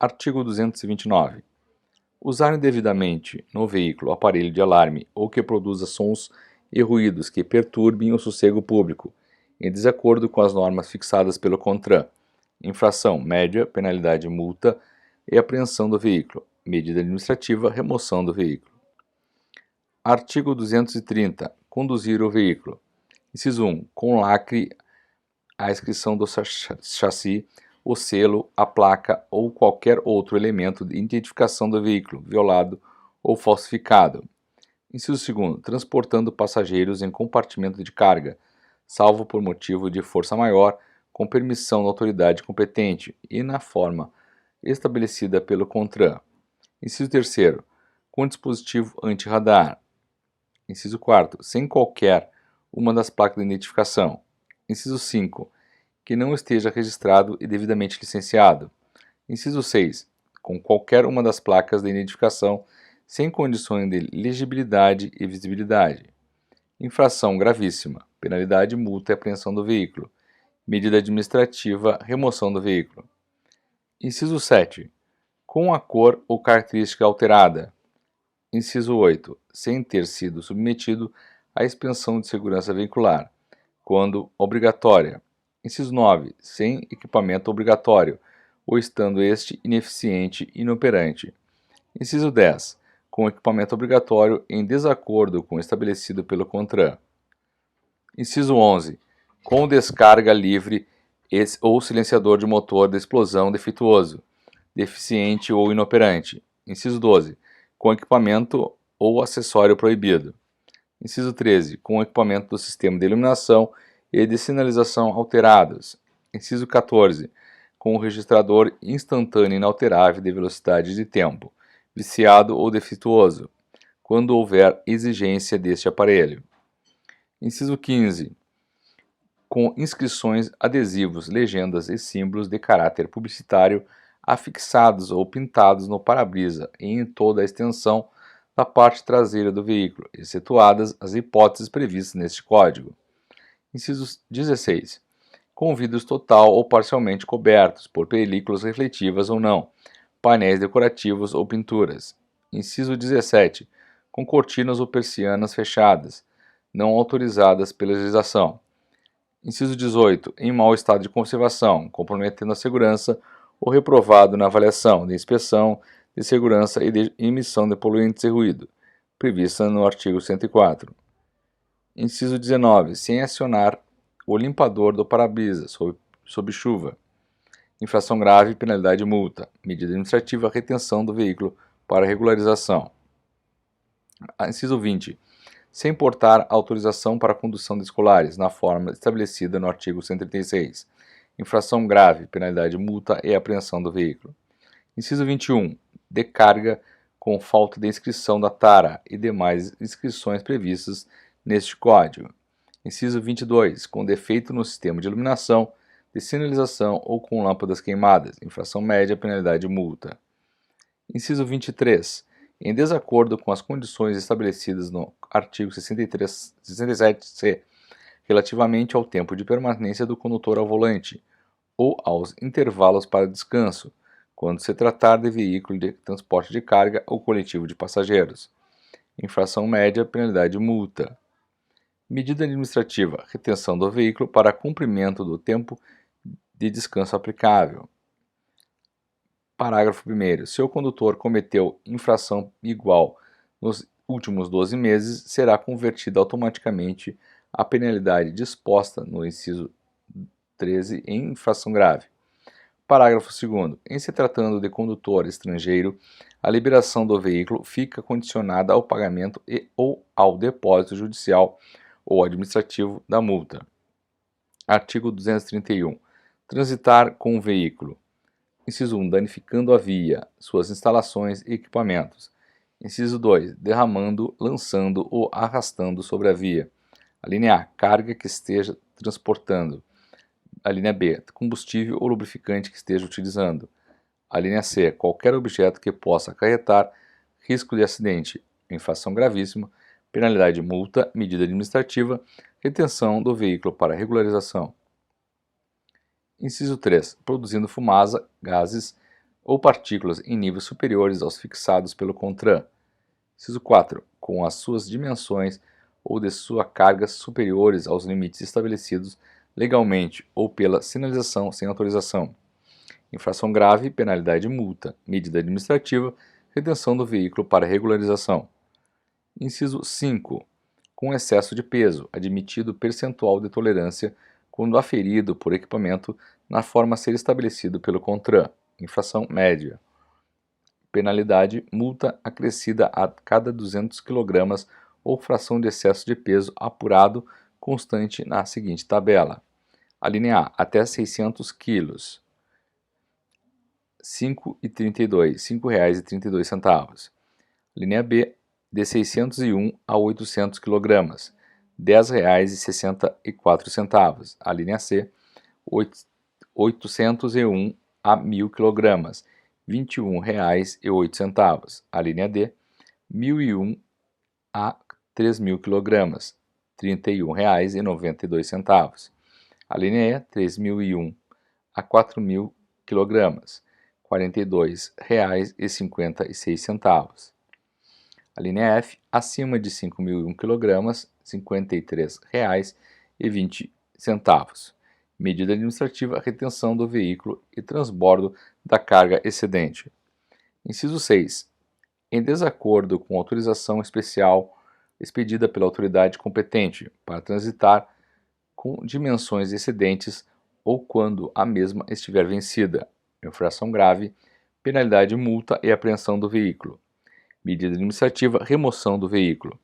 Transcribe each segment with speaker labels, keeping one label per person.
Speaker 1: Artigo 229. Usar indevidamente no veículo aparelho de alarme ou que produza sons e ruídos que perturbem o sossego público, em desacordo com as normas fixadas pelo CONTRAN. Infração média, penalidade multa e apreensão do veículo. Medida administrativa, remoção do veículo. Artigo 230. Conduzir o veículo. Inciso 1. Com lacre, a inscrição do chassi, o selo, a placa ou qualquer outro elemento de identificação do veículo violado ou falsificado. Inciso 2. Transportando passageiros em compartimento de carga, salvo por motivo de força maior, com permissão da autoridade competente e na forma estabelecida pelo CONTRAN. Inciso 3. Com dispositivo anti-radar. Inciso 4. Sem qualquer uma das placas de identificação. Inciso 5. Que não esteja registrado e devidamente licenciado. Inciso 6. Com qualquer uma das placas de identificação sem condições de legibilidade e visibilidade. Infração gravíssima. Penalidade, multa e apreensão do veículo. Medida administrativa, remoção do veículo. Inciso 7. Com a cor ou característica alterada. Inciso 8. Sem ter sido submetido à inspeção de segurança veicular, quando obrigatória. Inciso 9. Sem equipamento obrigatório, ou estando este ineficiente e inoperante. Inciso 10. Com equipamento obrigatório em desacordo com o estabelecido pelo CONTRAN. Inciso 11. Com descarga livre ou silenciador de motor de explosão defeituoso, deficiente ou inoperante. Inciso 12. Com equipamento ou acessório proibido. Inciso 13. Com equipamento do sistema de iluminação e de sinalização alterados. Inciso 14. Com o registrador instantâneo inalterável de velocidade e de tempo, viciado ou defeituoso, quando houver exigência deste aparelho. Inciso 15. Com inscrições, adesivos, legendas e símbolos de caráter publicitário afixados ou pintados no para-brisa e em toda a extensão da parte traseira do veículo, excetuadas as hipóteses previstas neste Código. Inciso 16. Com vidros total ou parcialmente cobertos por películas refletivas ou não, painéis decorativos ou pinturas. Inciso 17. Com cortinas ou persianas fechadas, não autorizadas pela legislação. Inciso 18. Em mau estado de conservação, comprometendo a segurança ou reprovado na avaliação de inspeção de segurança e de emissão de poluentes e ruído, prevista no artigo 104. Inciso 19. Sem acionar o limpador do para-brisa sob chuva. Infração grave, penalidade multa. Medida administrativa, retenção do veículo para regularização. Inciso 20. Sem portar autorização para a condução de escolares, na forma estabelecida no artigo 136. Infração grave, penalidade multa e apreensão do veículo. Inciso 21. Descarga com falta de inscrição da tara e demais inscrições previstas neste Código. Inciso 22. Com defeito no sistema de iluminação, de sinalização ou com lâmpadas queimadas. Infração média, penalidade multa. Inciso 23. Em desacordo com as condições estabelecidas no artigo 67c, relativamente ao tempo de permanência do condutor ao volante, ou aos intervalos para descanso, quando se tratar de veículo de transporte de carga ou coletivo de passageiros. Infração média, penalidade multa. Medida administrativa, retenção do veículo para cumprimento do tempo de descanso aplicável. Parágrafo 1º. Se o condutor cometeu infração igual nos últimos 12 meses, será convertida automaticamente a penalidade disposta no inciso 13 em infração grave. Parágrafo 2º. Em se tratando de condutor estrangeiro, a liberação do veículo fica condicionada ao pagamento ou ao depósito judicial ou administrativo da multa. Artigo 231. Transitar com o veículo. Inciso 1. Danificando a via, suas instalações e equipamentos. Inciso 2. Derramando, lançando ou arrastando sobre a via. A linha A. Carga que esteja transportando. A linha B. Combustível ou lubrificante que esteja utilizando. A linha C. Qualquer objeto que possa acarretar risco de acidente. Infração gravíssima. Penalidade multa, medida administrativa, retenção do veículo para regularização. Inciso 3. Produzindo fumaça, gases ou partículas em níveis superiores aos fixados pelo CONTRAN. Inciso 4. Com as suas dimensões ou de sua carga superiores aos limites estabelecidos legalmente ou pela sinalização sem autorização. Infração grave, penalidade e multa. Medida administrativa, retenção do veículo para regularização. Inciso 5. Com excesso de peso, admitido percentual de tolerância quando aferido por equipamento na forma a ser estabelecido pelo CONTRAN. Infração média. Penalidade, multa acrescida a cada 200 kg ou fração de excesso de peso apurado constante na seguinte tabela. A linha A, até 600 kg, R$ 5,32, R$ 5,32. Linha B, de 601 a 800 kg, R$ 10,64. A linha C, 801 a 1.000 kg, R$ 21,08. A linha D, 1.001 a 3.000 kg, R$ 31,92. A linha E, 3.001 a 4.000 kg, R$ 42,56. A linha F, acima de 5.001 kg, R$ 53,20. Medida administrativa, retenção do veículo e transbordo da carga excedente. Inciso 6. Em desacordo com autorização especial expedida pela autoridade competente para transitar com dimensões excedentes ou quando a mesma estiver vencida. Infração grave, penalidade, multa e apreensão do veículo. Medida administrativa, remoção do veículo.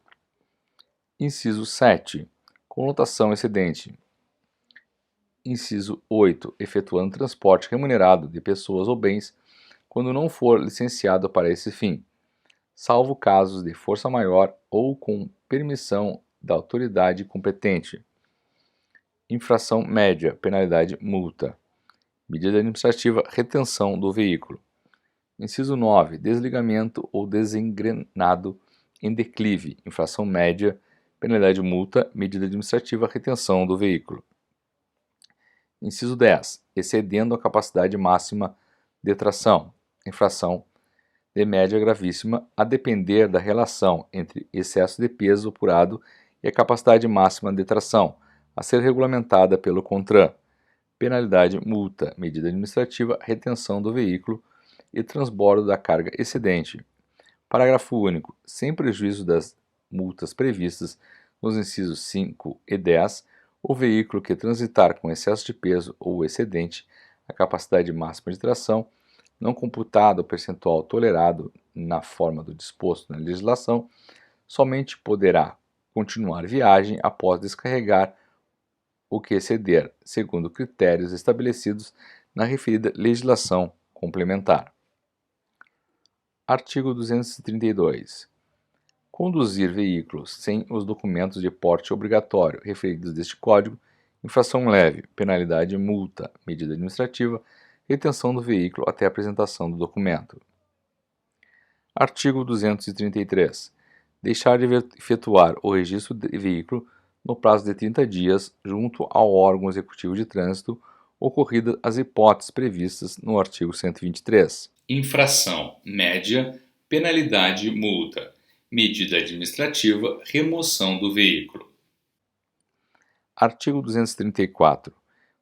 Speaker 1: Inciso 7. Conotação excedente. Inciso 8. Efetuando transporte remunerado de pessoas ou bens quando não for licenciado para esse fim, salvo casos de força maior ou com permissão da autoridade competente. Infração média, penalidade, multa. Medida administrativa, retenção do veículo. Inciso 9. Desligamento ou desengrenado em declive. Infração média, penalidade, multa. Medida administrativa, retenção do veículo. Inciso 10. Excedendo a capacidade máxima de tração. Infração de média gravíssima, a depender da relação entre excesso de peso apurado e a capacidade máxima de tração, a ser regulamentada pelo CONTRAN. Penalidade, multa. Medida administrativa, retenção do veículo e transbordo da carga excedente. Parágrafo único. Sem prejuízo das multas previstas nos incisos 5 e 10, o veículo que transitar com excesso de peso ou excedente a capacidade máxima de tração, não computado o percentual tolerado na forma do disposto na legislação, somente poderá continuar viagem após descarregar o que exceder, segundo critérios estabelecidos na referida legislação complementar. Artigo 232. Conduzir veículos sem os documentos de porte obrigatório referidos deste Código, infração leve, penalidade, multa, medida administrativa, retenção do veículo até a apresentação do documento. Artigo 233. Deixar de efetuar o registro de veículo no prazo de 30 dias junto ao órgão executivo de trânsito, ocorridas as hipóteses previstas no artigo 123. Infração média, penalidade, multa. Medida administrativa, remoção do veículo. Artigo 234.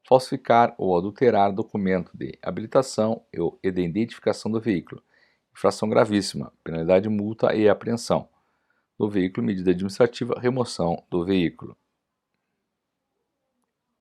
Speaker 1: Falsificar ou adulterar documento de habilitação e de identificação do veículo. Infração gravíssima, penalidade, multa e apreensão do veículo, medida administrativa, remoção do veículo.